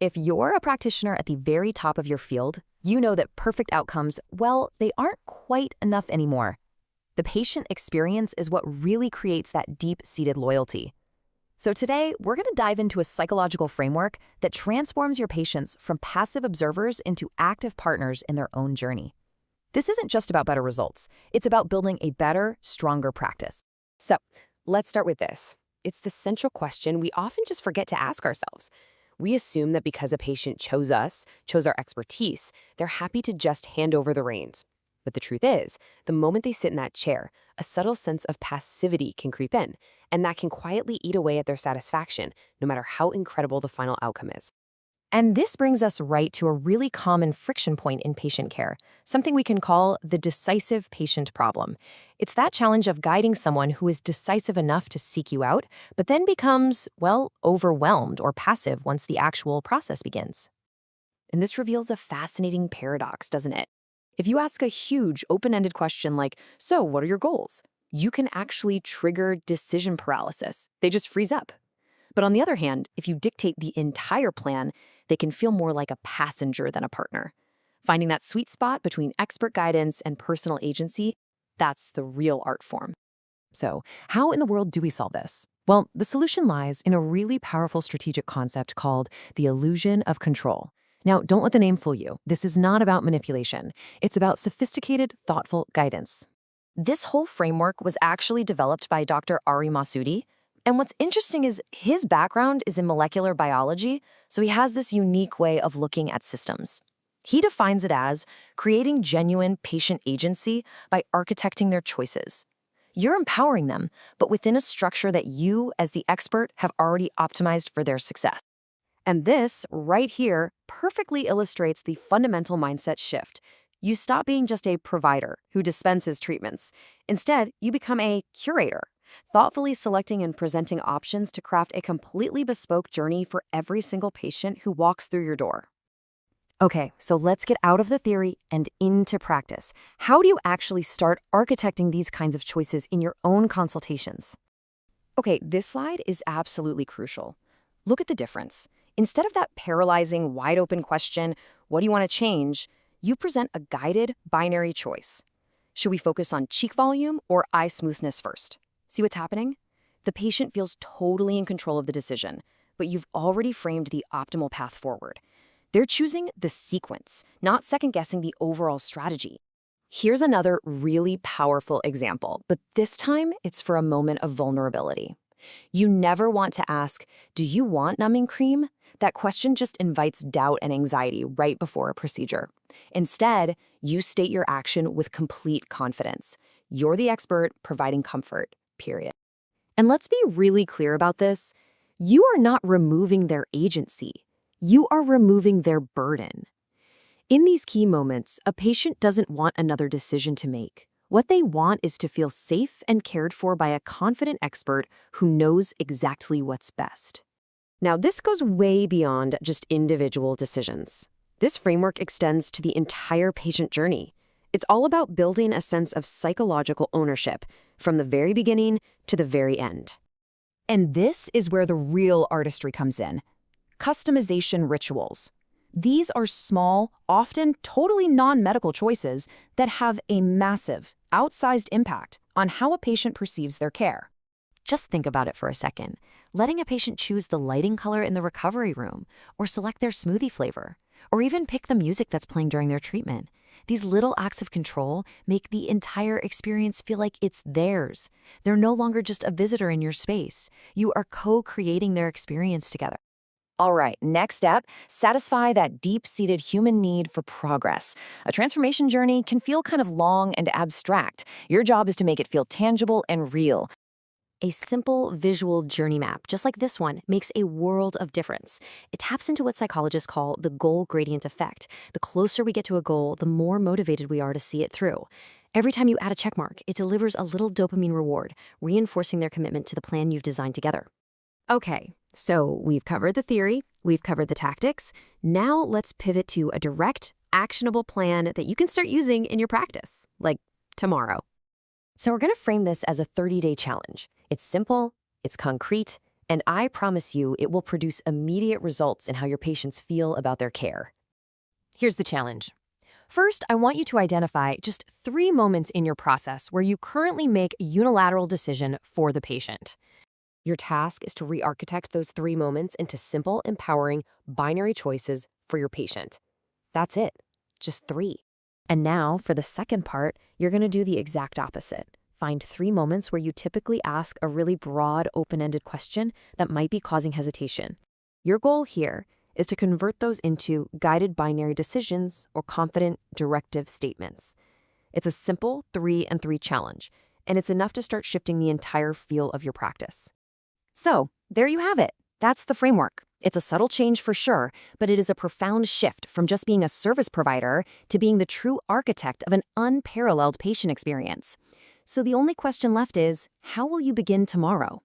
If you're a practitioner at the very top of your field, you know that perfect outcomes, well, they aren't quite enough anymore. The patient experience is what really creates that deep-seated loyalty. So today, we're going to dive into a psychological framework that transforms your patients from passive observers into active partners in their own journey. This isn't just about better results. It's about building a better, stronger practice. So, let's start with this. It's the central question we often just forget to ask ourselves. We assume that because a patient chose us, chose our expertise, they're happy to just hand over the reins. But the truth is, the moment they sit in that chair, a subtle sense of passivity can creep in, and that can quietly eat away at their satisfaction, no matter how incredible the final outcome is. And this brings us right to a really common friction point in patient care, something we can call the decisive patient problem. It's that challenge of guiding someone who is decisive enough to seek you out, but then becomes, well, overwhelmed or passive once the actual process begins. And this reveals a fascinating paradox, doesn't it? If you ask a huge, open-ended question like, so what are your goals? You can actually trigger decision paralysis. They just freeze up. But on the other hand, if you dictate the entire plan, they can feel more like a passenger than a partner. Finding that sweet spot between expert guidance and personal agency, that's the real art form. So, how in the world do we solve this? Well, the solution lies in a really powerful strategic concept called the illusion of control. Now, don't let the name fool you. This is not about manipulation. It's about sophisticated, thoughtful guidance. This whole framework was actually developed by Dr. Ari Masudi. And what's interesting is his background is in molecular biology, so he has this unique way of looking at systems. He defines it as creating genuine patient agency by architecting their choices. You're empowering them, but within a structure that you, as the expert, have already optimized for their success. And this, right here, perfectly illustrates the fundamental mindset shift. You stop being just a provider who dispenses treatments. Instead, you become a curator, thoughtfully selecting and presenting options to craft a completely bespoke journey for every single patient who walks through your door. Okay, so let's get out of the theory and into practice. How do you actually start architecting these kinds of choices in your own consultations? Okay, this slide is absolutely crucial. Look at the difference. Instead of that paralyzing, wide-open question, what do you want to change, you present a guided, binary choice. Should we focus on cheek volume or eye smoothness first? See what's happening? The patient feels totally in control of the decision, but you've already framed the optimal path forward. They're choosing the sequence, not second-guessing the overall strategy. Here's another really powerful example, but this time it's for a moment of vulnerability. You never want to ask, do you want numbing cream? That question just invites doubt and anxiety right before a procedure. Instead, you state your action with complete confidence. You're the expert providing comfort, period. And let's be really clear about this. You are not removing their agency. You are removing their burden. In these key moments, a patient doesn't want another decision to make. What they want is to feel safe and cared for by a confident expert who knows exactly what's best. Now, this goes way beyond just individual decisions. This framework extends to the entire patient journey. It's all about building a sense of psychological ownership from the very beginning to the very end. And this is where the real artistry comes in. Customization rituals. These are small, often totally non-medical choices that have a massive, outsized impact on how a patient perceives their care. Just think about it for a second. Letting a patient choose the lighting color in the recovery room, or select their smoothie flavor, or even pick the music that's playing during their treatment. These little acts of control make the entire experience feel like it's theirs. They're no longer just a visitor in your space. You are co-creating their experience together. All right, next step, satisfy that deep-seated human need for progress. A transformation journey can feel kind of long and abstract. Your job is to make it feel tangible and real. A simple visual journey map, just like this one, makes a world of difference. It taps into what psychologists call the goal gradient effect. The closer we get to a goal, the more motivated we are to see it through. Every time you add a checkmark, it delivers a little dopamine reward, reinforcing their commitment to the plan you've designed together. Okay, so we've covered the theory, we've covered the tactics. Now let's pivot to a direct, actionable plan that you can start using in your practice, like tomorrow. So we're going to frame this as a 30-day challenge. It's simple, it's concrete, And I promise you, it will produce immediate results in how your patients feel about their care. Here's the challenge. First, I want you to identify just 3 moments in your process where you currently make a unilateral decision for the patient. Your task is to re-architect those 3 moments into simple, empowering, binary choices for your patient. That's it. Just 3. And now, for the second part, you're going to do the exact opposite. Find 3 moments where you typically ask a really broad, open-ended question that might be causing hesitation. Your goal here is to convert those into guided binary decisions or confident directive statements. It's a simple 3 and 3 challenge, and it's enough to start shifting the entire feel of your practice. So, there you have it. That's the framework. It's a subtle change for sure, but it is a profound shift from just being a service provider to being the true architect of an unparalleled patient experience. So the only question left is, how will you begin tomorrow?